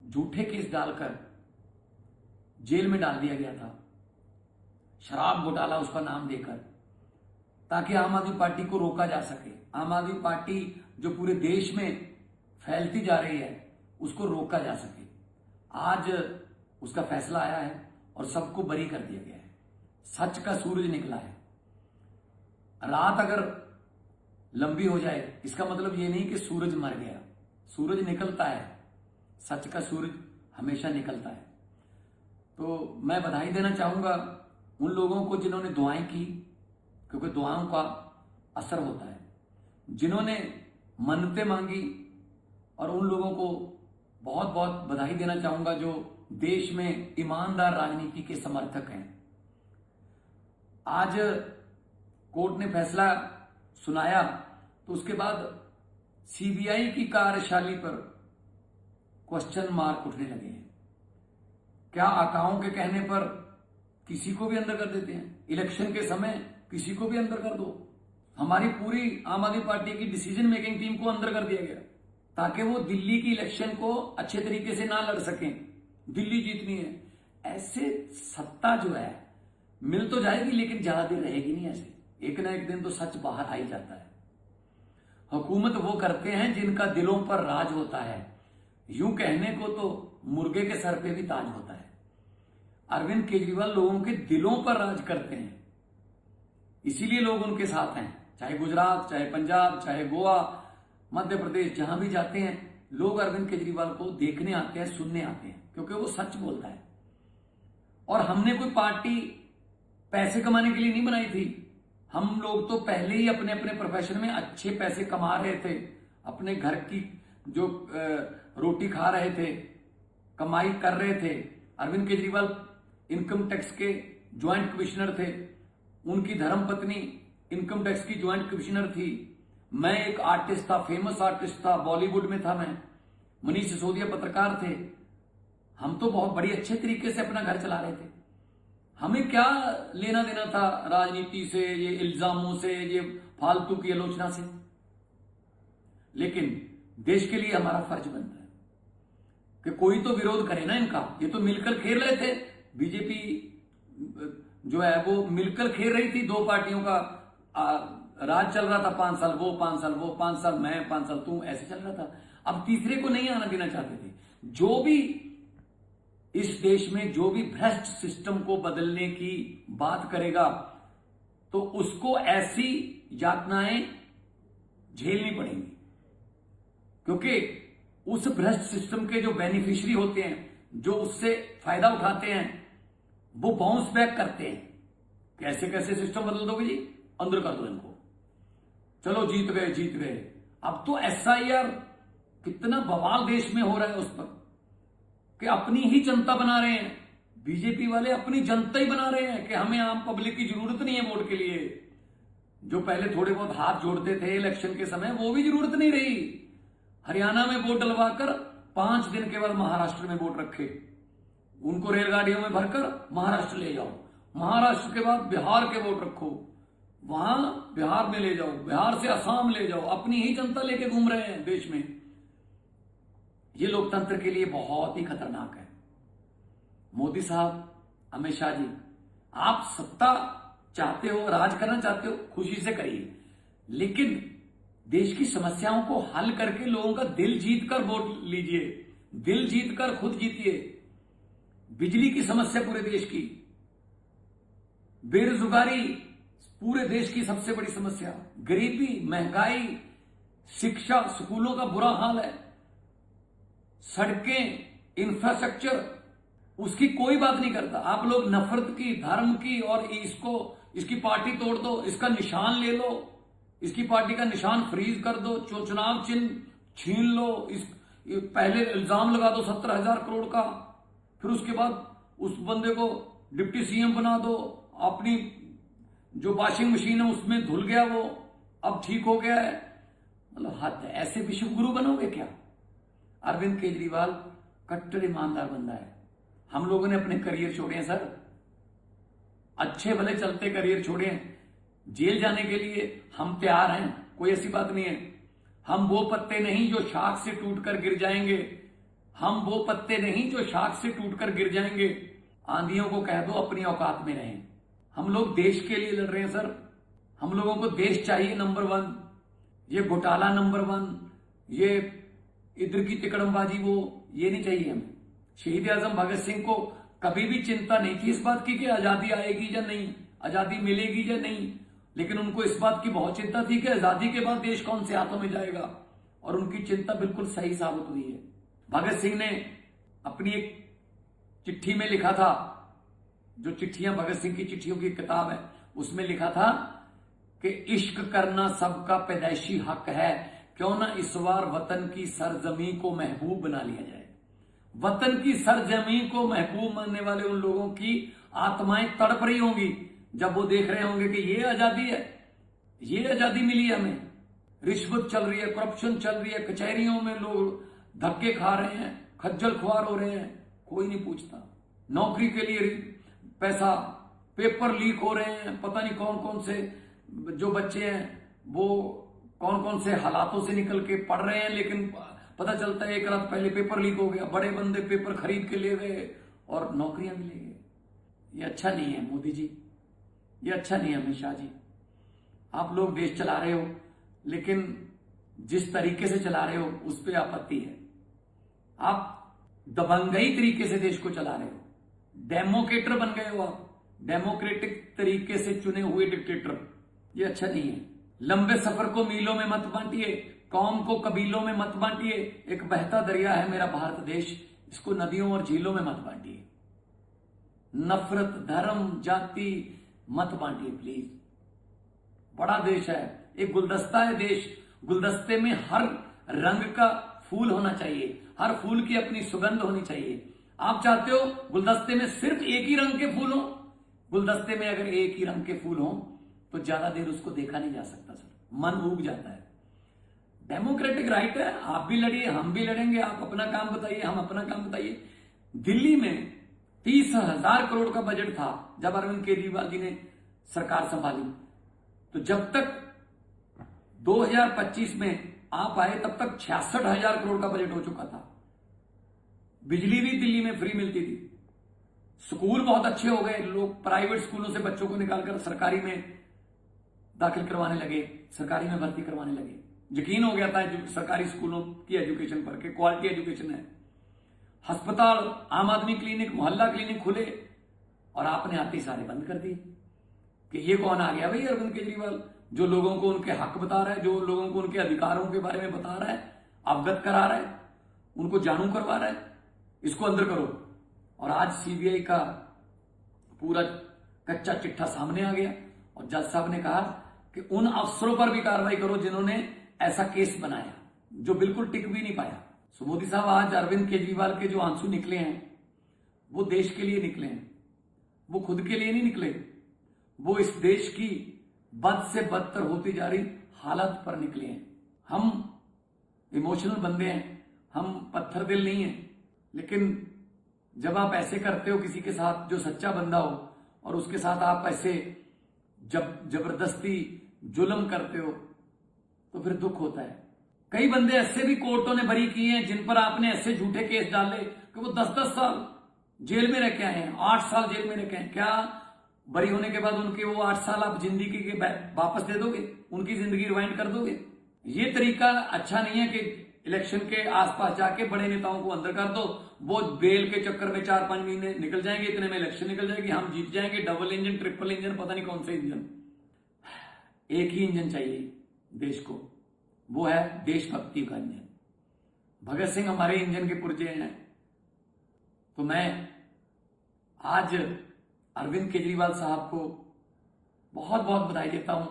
झूठे केस डालकर जेल में डाल दिया गया था, शराब घोटाला उसका नाम देकर, ताकि आम आदमी पार्टी को रोका जा सके। आम आदमी पार्टी जो पूरे देश में फैलती जा रही है उसको रोका जा सके। आज उसका फैसला आया है और सबको बरी कर दिया गया है। सच का सूरज निकला है। रात अगर लंबी हो जाए इसका मतलब ये नहीं कि सूरज मर गया। सूरज निकलता है, सच का सूरज हमेशा निकलता है। तो मैं बधाई देना चाहूंगा उन लोगों को जिन्होंने दुआएं की, क्योंकि दुआओं का असर होता है, जिन्होंने मन्नतें मांगी, और उन लोगों को बहुत बहुत बधाई देना चाहूंगा जो देश में ईमानदार राजनीति के समर्थक हैं। आज कोर्ट ने फैसला सुनाया तो उसके बाद सीबीआई की कार्यशैली पर क्वेश्चन मार्क उठने लगे हैं। क्या आकाओं के कहने पर किसी को भी अंदर कर देते हैं? इलेक्शन के समय किसी को भी अंदर कर दो। हमारी पूरी आम आदमी पार्टी की डिसीजन मेकिंग टीम को अंदर कर दिया गया ताकि वो दिल्ली की इलेक्शन को अच्छे तरीके से ना लड़ सकें। दिल्ली जीतनी है। ऐसे सत्ता जो है मिल तो जाएगी लेकिन ज्यादा देर रहेगी नहीं। ऐसे एक ना एक दिन तो सच बाहर आ ही जाता है। हुकूमत वो करते हैं जिनका दिलों पर राज होता है। यूं कहने को तो मुर्गे के सर पे भी ताज होता है। अरविंद केजरीवाल लोगों के दिलों पर राज करते हैं, इसीलिए लोग उनके साथ हैं। चाहे गुजरात, चाहे पंजाब, चाहे गोवा, मध्य प्रदेश, जहां भी जाते हैं लोग अरविंद केजरीवाल को देखने आते हैं, सुनने आते हैं, क्योंकि वो सच बोलता है। और हमने कोई पार्टी पैसे कमाने के लिए नहीं बनाई थी। हम लोग तो पहले ही अपने अपने प्रोफेशन में अच्छे पैसे कमा रहे थे, अपने घर की जो रोटी खा रहे थे, कमाई कर रहे थे। अरविंद केजरीवाल इनकम टैक्स के ज्वाइंट कमिश्नर थे, उनकी धर्मपत्नी इनकम टैक्स की ज्वाइंट कमिश्नर थी। मैं एक आर्टिस्ट था, फेमस आर्टिस्ट था, बॉलीवुड में था मैं। मनीष सिसोदिया पत्रकार थे। हम तो बहुत बड़ी अच्छे तरीके से अपना घर चला रहे थे। हमें क्या लेना देना था राजनीति से, ये इल्जामों से, ये फालतू की आलोचना से। लेकिन देश के लिए हमारा फर्ज बनता है कि कोई तो विरोध करे ना इनका। ये तो मिलकर खेल रहे थे। बीजेपी जो है वो मिलकर खेल रही थी। दो पार्टियों का राज चल रहा था। 5 साल वो, 5 साल वो, 5 साल मैं, 5 साल तू, ऐसे चल रहा था। अब तीसरे को नहीं आना देना चाहते थे। जो भी इस देश में जो भी भ्रष्ट सिस्टम को बदलने की बात करेगा तो उसको ऐसी यातनाएं झेलनी पड़ेंगी, क्योंकि उस भ्रष्ट सिस्टम के जो बेनिफिशियरी होते हैं, जो उससे फायदा उठाते हैं, वो बाउंस बैक करते हैं। कैसे कैसे सिस्टम बदल दोगे जी? अंदर कर दो इनको, चलो जीत गए जीत गए। अब तो एसआईआर कितना बवाल देश में हो रहा है उस पर कि अपनी ही जनता बना रहे हैं। बीजेपी वाले अपनी जनता ही बना रहे हैं कि हमें आम पब्लिक की जरूरत नहीं है वोट के लिए। जो पहले थोड़े बहुत हाथ जोड़ते थे इलेक्शन के समय, वो भी जरूरत नहीं रही। हरियाणा में वोट डलवाकर 5 दिन के बाद महाराष्ट्र में वोट रखे, उनको रेलगाड़ियों में भरकर महाराष्ट्र ले जाओ। महाराष्ट्र के बाद बिहार के वोट रखो, वहां बिहार में ले जाओ, बिहार से असम ले जाओ। अपनी ही जनता लेके घूम रहे हैं देश में। ये लोकतंत्र के लिए बहुत ही खतरनाक है। मोदी साहब, अमित शाह जी, आप सत्ता चाहते हो, राज करना चाहते हो, खुशी से करिए, लेकिन देश की समस्याओं को हल करके लोगों का दिल जीतकर वोट लीजिए, दिल जीतकर खुद जीतिए। बिजली की समस्या पूरे देश की, बेरोजगारी पूरे देश की सबसे बड़ी समस्या, गरीबी, महंगाई, शिक्षा, स्कूलों का बुरा हाल है, सड़कें, इंफ्रास्ट्रक्चर, उसकी कोई बात नहीं करता। आप लोग नफरत की, धर्म की, और इसकी पार्टी तोड़ दो, इसका निशान ले लो, इसकी पार्टी का निशान फ्रीज कर दो, चुनाव चिन्ह छीन लो, पहले इल्जाम लगा दो 17,000 करोड़ का, फिर उसके बाद उस बंदे को डिप्टी सीएम बना दो, अपनी जो वॉशिंग मशीन है उसमें धुल गया वो, अब ठीक हो गया है। मतलब हद है। ऐसे विश्व गुरु बनोगे क्या? अरविंद केजरीवाल कट्टर ईमानदार बंदा है। हम लोगों ने अपने करियर छोड़े हैं सर, अच्छे भले चलते करियर छोड़े हैं। जेल जाने के लिए हम तैयार हैं, कोई ऐसी बात नहीं है। हम वो पत्ते नहीं जो शाख से टूटकर गिर जाएंगे। हम वो पत्ते नहीं जो शाख से टूटकर गिर जाएंगे। आंधियों को कह दो अपनी औकात में रहें। हम लोग देश के लिए लड़ रहे हैं सर। हम लोगों को देश चाहिए नंबर 1। ये घोटाला नंबर 1, ये इधर की तिकड़मबाजी ये नहीं चाहिए हमें। शहीद आजम भगत सिंह को कभी भी चिंता नहीं थी इस बात की कि आजादी आएगी या नहीं, आजादी मिलेगी या नहीं, लेकिन उनको इस बात की बहुत चिंता थी कि आजादी के बाद देश कौन से हाथों में जाएगा, और उनकी चिंता बिल्कुल सही साबित हुई है। भगत सिंह ने अपनी एक चिट्ठी में लिखा था, जो चिट्ठियां भगत सिंह की चिट्ठियों की किताब है, उसमें लिखा था कि इश्क करना सबका पैदाइशी हक है, क्यों ना इस बार वतन की सरजमी को महबूब बना लिया जाए। वतन की सरजमी को महबूब मानने वाले उन लोगों की आत्माएं तड़प रही होंगी जब वो देख रहे होंगे कि ये आजादी है, ये आजादी मिली है हमें। रिश्वत चल रही है, करप्शन चल रही है, कचहरियों में लोग धक्के खा रहे हैं, खज्जल खुआर हो रहे हैं, कोई नहीं पूछता। नौकरी के लिए पैसा, पेपर लीक हो रहे हैं, पता नहीं कौन कौन से जो बच्चे हैं वो कौन कौन से हालातों से निकल के पढ़ रहे हैं, लेकिन पता चलता है एक रात पहले पेपर लीक हो गया, बड़े बंदे पेपर खरीद के ले गए और नौकरियां भी ले गए। ये अच्छा नहीं है मोदी जी, ये अच्छा नहीं है अमित शाह जी। आप लोग देश चला रहे हो, लेकिन जिस तरीके से चला रहे हो उस पर आपत्ति है। आप दबंगई तरीके से देश को चला रहे हो, डेमोक्रेटर बन गए हो आप, डेमोक्रेटिक तरीके से चुने हुए डिक्टेटर। ये अच्छा नहीं है। लंबे सफर को मीलों में मत बांटिए, कौम को कबीलों में मत बांटिए। एक बहता दरिया है मेरा भारत देश, इसको नदियों और झीलों में मत बांटिए। नफरत, धर्म, जाति मत बांटिए प्लीज। बड़ा देश है, एक गुलदस्ता है देश। गुलदस्ते में हर रंग का फूल होना चाहिए, हर फूल की अपनी सुगंध होनी चाहिए। आप चाहते हो गुलदस्ते में सिर्फ एक ही रंग के फूल हो? गुलदस्ते में अगर एक ही रंग के फूल हो तो ज्यादा देर उसको देखा नहीं जा सकता सर, मन उब जाता है। डेमोक्रेटिक राइट है, आप भी लड़िए, हम भी लड़ेंगे। आप अपना काम बताइए, हम अपना काम बताइए। दिल्ली में 30,000 करोड़ का बजट था जब अरविंद केजरीवाल जी ने सरकार संभाली, तो जब तक 2025 में आप आए तब तक 66,000 करोड़ का बजट हो चुका था। बिजली भी दिल्ली में फ्री मिलती थी, स्कूल बहुत अच्छे हो गए, लोग प्राइवेट स्कूलों से बच्चों को निकालकर सरकारी में दाखिल करवाने लगे, सरकारी में भर्ती करवाने लगे। यकीन हो गया था सरकारी स्कूलों की एजुकेशन पर कि क्वालिटी एजुकेशन है। अस्पताल, आम आदमी क्लिनिक, मोहल्ला क्लिनिक खुले, और आपने आते ही सारे बंद कर दिए। कि ये कौन आ गया भाई अरविंद केजरीवाल, जो लोगों को उनके हक बता रहा है, जो लोगों को उनके अधिकारों के बारे में बता रहा है, अवगत करा रहा है, उनको जानू करवा रहा है, इसको अंदर करो। और आज सीबीआई का पूरा कच्चा चिट्ठा सामने आ गया और जज साहब ने कहा कि उन अफसरों पर भी कार्रवाई करो जिन्होंने ऐसा केस बनाया, जो बिल्कुल टिक भी नहीं पाया। सो मोदी साहब, आज अरविंद केजरीवाल के जो आंसू निकले हैं वो देश के लिए निकले हैं, वो खुद के लिए नहीं निकले, वो इस देश की बद से बदतर होती जा रही हालत पर निकले हैं। हम इमोशनल बंदे हैं, हम पत्थर दिल नहीं है, लेकिन जब आप ऐसे करते हो किसी के साथ जो सच्चा बंदा हो, और उसके साथ आप ऐसे जब जबरदस्ती जुल्म करते हो, तो फिर दुख होता है। कई बंदे ऐसे भी कोर्टों ने बरी किए हैं जिन पर आपने ऐसे झूठे केस डाले कि वो 10-10 साल जेल में रह के आए हैं, 8 साल जेल में रह के आए। क्या बरी होने के बाद उनके वो 8 साल आप जिंदगी के वापस दे दोगे, उनकी जिंदगी रिवाइंड कर दोगे? ये तरीका अच्छा नहीं है कि इलेक्शन के आसपास जाके बड़े नेताओं को अंदर कर दो, वो बेल के चक्कर में 4-5 महीने निकल जाएंगे, इतने में इलेक्शन निकल जाएगी, हम जीत जाएंगे, डबल इंजन, ट्रिपल इंजन, पता नहीं कौन सा इंजन। एक ही इंजन चाहिए देश को, वो है देशभक्ति का इंजन। भगत सिंह हमारे इंजन के पुर्जे हैं। तो मैं आज अरविंद केजरीवाल साहब को बहुत बहुत बधाई देता हूं